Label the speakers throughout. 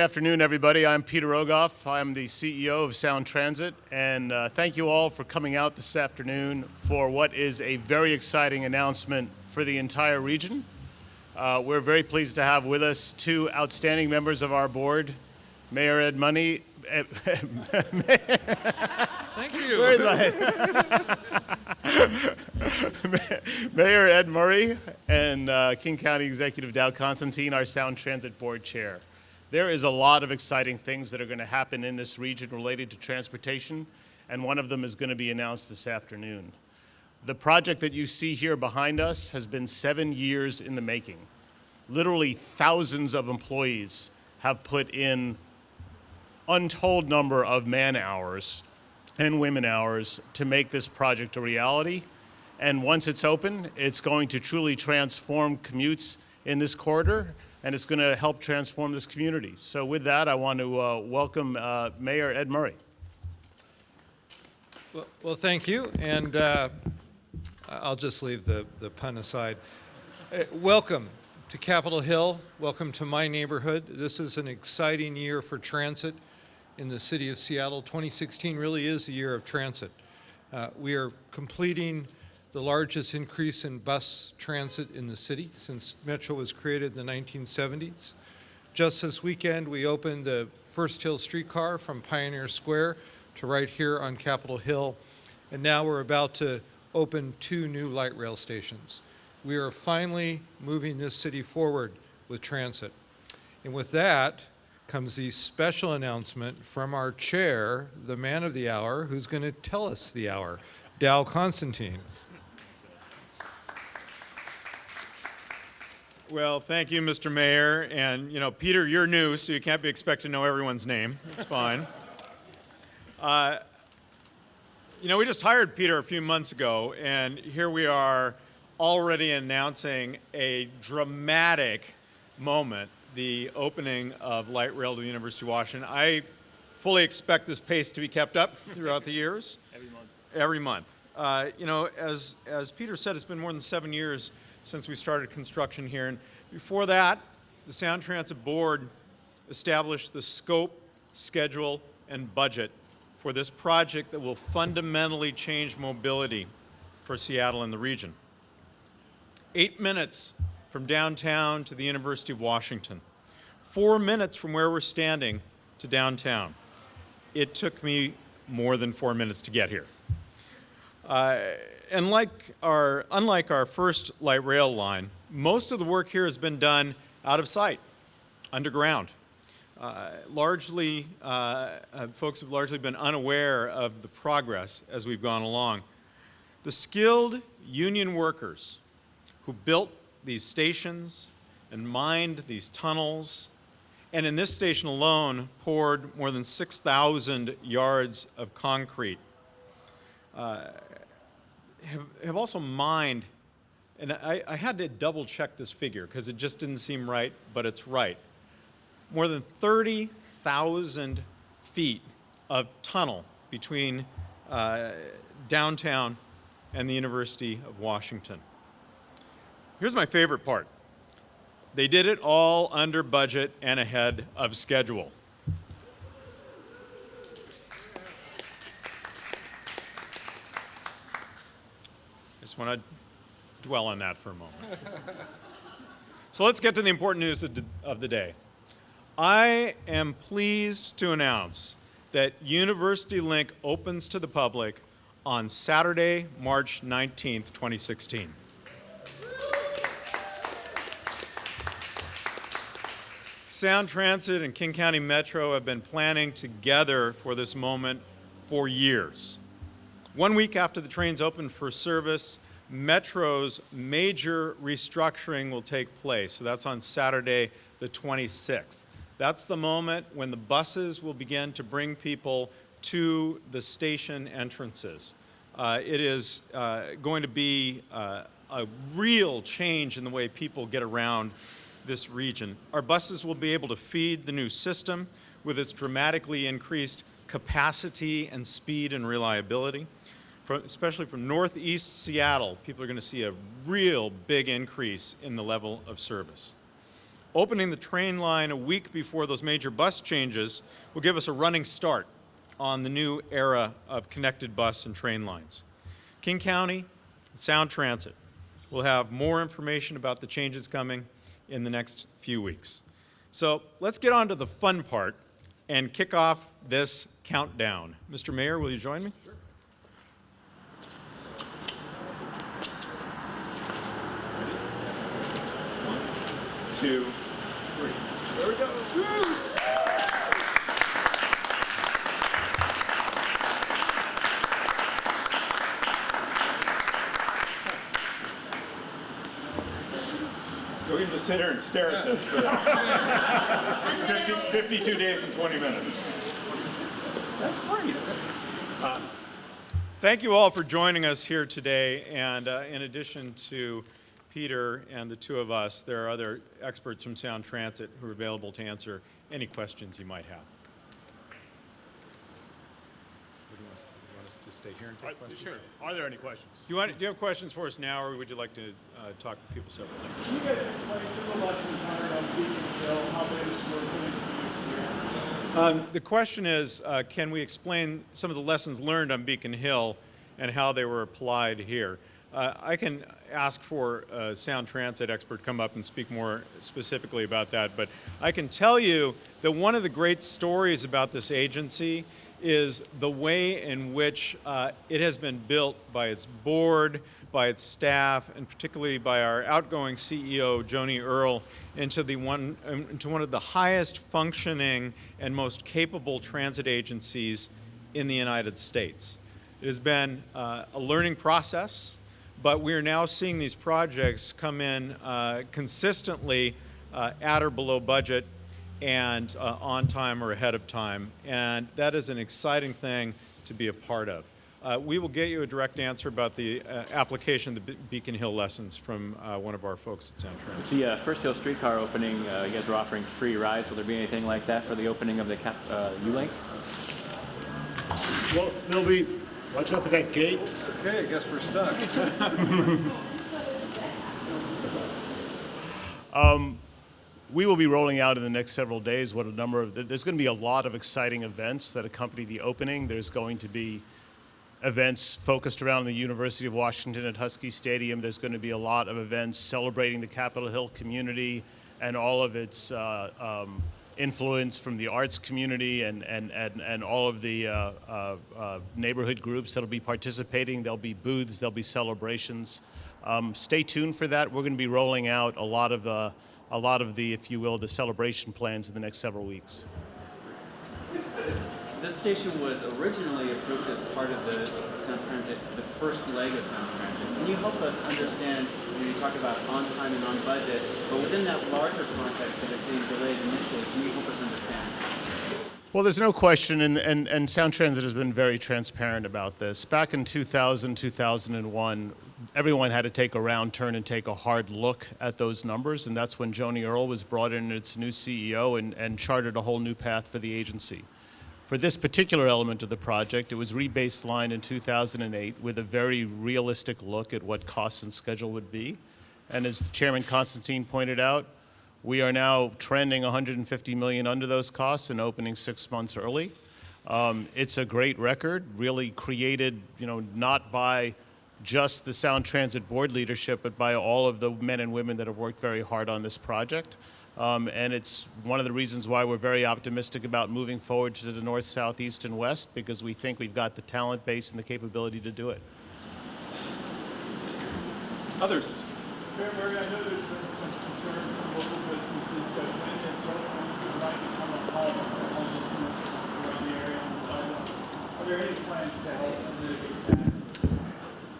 Speaker 1: Good afternoon, everybody. I'm Peter Rogoff. I'm the CEO of Sound Transit, and thank you all for coming out this afternoon for what is a very exciting announcement for the entire region. We're very pleased to have with us two outstanding members of our board, Mayor Ed Money.
Speaker 2: Thank you.
Speaker 1: Where is Mayor Ed Murray and King County Executive Dow Constantine, our Sound Transit Board Chair. There is a lot of exciting things that are going to happen in this region related to transportation, and one of them is going to be announced this afternoon. The project that you see here behind us has been 7 years in the making. Literally thousands of employees have put in untold number of man hours and women hours to make this project a reality. And once it's open, it's going to truly transform commutes in this corridor, and it's going to help transform this community. So with that, I want to welcome Mayor Ed Murray.
Speaker 2: Well, thank you, and I'll just leave the pun aside. Welcome to Capitol Hill. Welcome to my neighborhood. This is an exciting year for transit in the city of Seattle. 2016 really is the year of transit. We are completing the largest increase in bus transit in the city since Metro was created in the 1970s. Just this weekend, we opened the First Hill streetcar from Pioneer Square to right here on Capitol Hill, and now we're about to open 2 new light rail stations. We are finally moving this city forward with transit. And with that comes the special announcement from our chair, the man of the hour, who's going to tell us the hour, Dow Constantine.
Speaker 3: Well, thank you, Mr. Mayor. And, Peter, you're new, so you can't be expected to know everyone's name. It's fine. We just hired Peter a few months ago, and here we are already announcing a dramatic moment, the opening of light rail to the University of Washington. I fully expect this pace to be kept up throughout the years. Every month. As Peter said, it's been more than 7 years since we started construction here. And before that, the Sound Transit Board established the scope, schedule, and budget for this project that will fundamentally change mobility for Seattle and the region. 8 minutes from downtown to the University of Washington. 4 minutes from where we're standing to downtown. It took me more than 4 minutes to get here. Unlike our first light rail line, most of the work here has been done out of sight, underground. Folks have largely been unaware of the progress as we've gone along. The skilled union workers who built these stations and mined these tunnels, and in this station alone poured more than 6,000 yards of concrete, have also mined, and I had to double check this figure because it just didn't seem right, but it's right. More than 30,000 feet of tunnel between downtown and the University of Washington. Here's my favorite part. They did it all under budget and ahead of schedule. I just want to dwell on that for a moment. So let's get to the important news of the day. I am pleased to announce that University Link opens to the public on Saturday, March 19th, 2016. Sound Transit and King County Metro have been planning together for this moment for years. 1 week after the trains open for service, Metro's major restructuring will take place. So that's on Saturday, the 26th. That's the moment when the buses will begin to bring people to the station entrances. It is going to be a real change in the way people get around this region. Our buses will be able to feed the new system with its dramatically increased capacity and speed and reliability. Especially from northeast Seattle, people are going to see a real big increase in the level of service. Opening the train line a week before those major bus changes will give us a running start on the new era of connected bus and train lines. King County, Sound Transit will have more information about the changes coming in the next few weeks. So let's get on to the fun part and kick off this countdown. Mr. Mayor, will you join me? Sure. 2, 3. There we go. Woo! We can just sit here and stare at this for 52 days and 20 minutes. That's great. Thank you all for joining us here today. And in addition to Peter and the two of us, there are other experts from Sound Transit who are available to answer any questions you might have. You want us to stay here and take questions?
Speaker 1: Sure. Are there any questions?
Speaker 3: Do you have questions for us now, or would you like to talk to people separately?
Speaker 4: Can you guys explain some of the lessons learned on Beacon Hill, how those were really used here?
Speaker 3: The question is, can we explain some of the lessons learned on Beacon Hill and how they were applied here? I can ask for a Sound Transit expert to come up and speak more specifically about that, but I can tell you that one of the great stories about this agency is the way in which it has been built by its board, by its staff, and particularly by our outgoing CEO, Joni Earl, into one of the highest functioning and most capable transit agencies in the United States. It has been a learning process, but we are now seeing these projects come in consistently at or below budget and on time or ahead of time. And that is an exciting thing to be a part of. We will get you a direct answer about the application of the Beacon Hill lessons from one of our folks at Sound Transit.
Speaker 5: The First Hill streetcar opening, you guys were offering free rides. Will there be anything like that for the opening of the U-Link?
Speaker 1: Well, there'll be, watch out for that gate.
Speaker 2: Okay, I guess we're stuck.
Speaker 1: We will be rolling out in the next several days there's going to be a lot of exciting events that accompany the opening. There's going to be events focused around the University of Washington at Husky Stadium. There's going to be a lot of events celebrating the Capitol Hill community and all of its influence from the arts community and all of the neighborhood groups that'll be participating. There'll be booths, there'll be celebrations. Stay tuned for that. We're going to be rolling out a lot of the, if you will, the celebration plans in the next several weeks.
Speaker 5: This station was originally approved as part of the Sound Transit, the first leg of Sound Transit. Can you help us understand, when you talk about on time and on budget, but within that larger context of it being delayed initially, can you help us understand?
Speaker 1: Well, there's no question, and Sound Transit has been very transparent about this. Back in 2000, 2001, everyone had to take a round turn and take a hard look at those numbers, and that's when Joni Earl was brought in as its new CEO and chartered a whole new path for the agency. For this particular element of the project, it was rebaselined in 2008 with a very realistic look at what costs and schedule would be. And as Chairman Constantine pointed out, we are now trending $150 million under those costs and opening 6 months early. It's a great record, really created, not by just the Sound Transit Board leadership, but by all of the men and women that have worked very hard on this project. And it's one of the reasons why we're very optimistic about moving forward to the north, south, east, and west, because we think we've got the talent base and the capability to do it.
Speaker 3: Others?
Speaker 4: Mayor Murray, I know there's been some concern from local businesses that when this opens, it might become a hub for homelessness around the area on the sidewalks. Are there any plans to help mitigate that?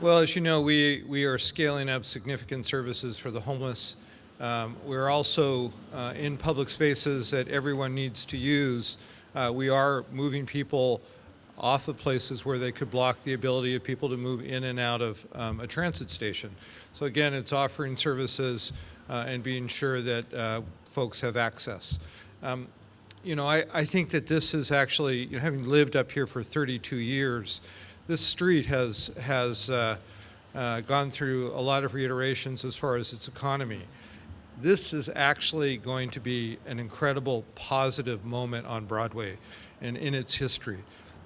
Speaker 2: Well, as you know, we are scaling up significant services for the homeless. We're also in public spaces that everyone needs to use. We are moving people off of places where they could block the ability of people to move in and out of a transit station. So again, it's offering services and being sure that folks have access. I think that this is actually, having lived up here for 32 years, this street has gone through a lot of reiterations as far as its economy. This is actually going to be an incredible positive moment on Broadway and in its history.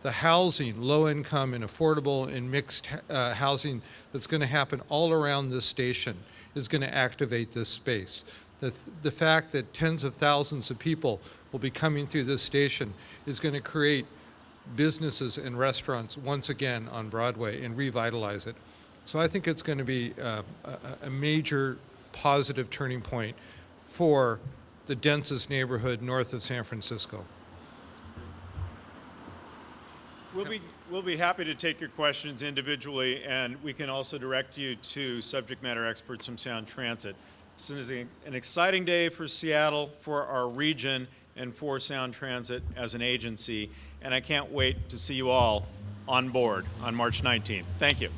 Speaker 2: The housing, low income and affordable and mixed housing that's going to happen all around this station is going to activate this space. The fact that tens of thousands of people will be coming through this station is going to create businesses and restaurants once again on Broadway and revitalize it. So I think it's going to be a major positive turning point for the densest neighborhood north of San Francisco.
Speaker 3: We'll be happy to take your questions individually, and we can also direct you to subject matter experts from Sound Transit. This is an exciting day for Seattle, for our region, and for Sound Transit as an agency, and I can't wait to see you all on board on March 19th. Thank you.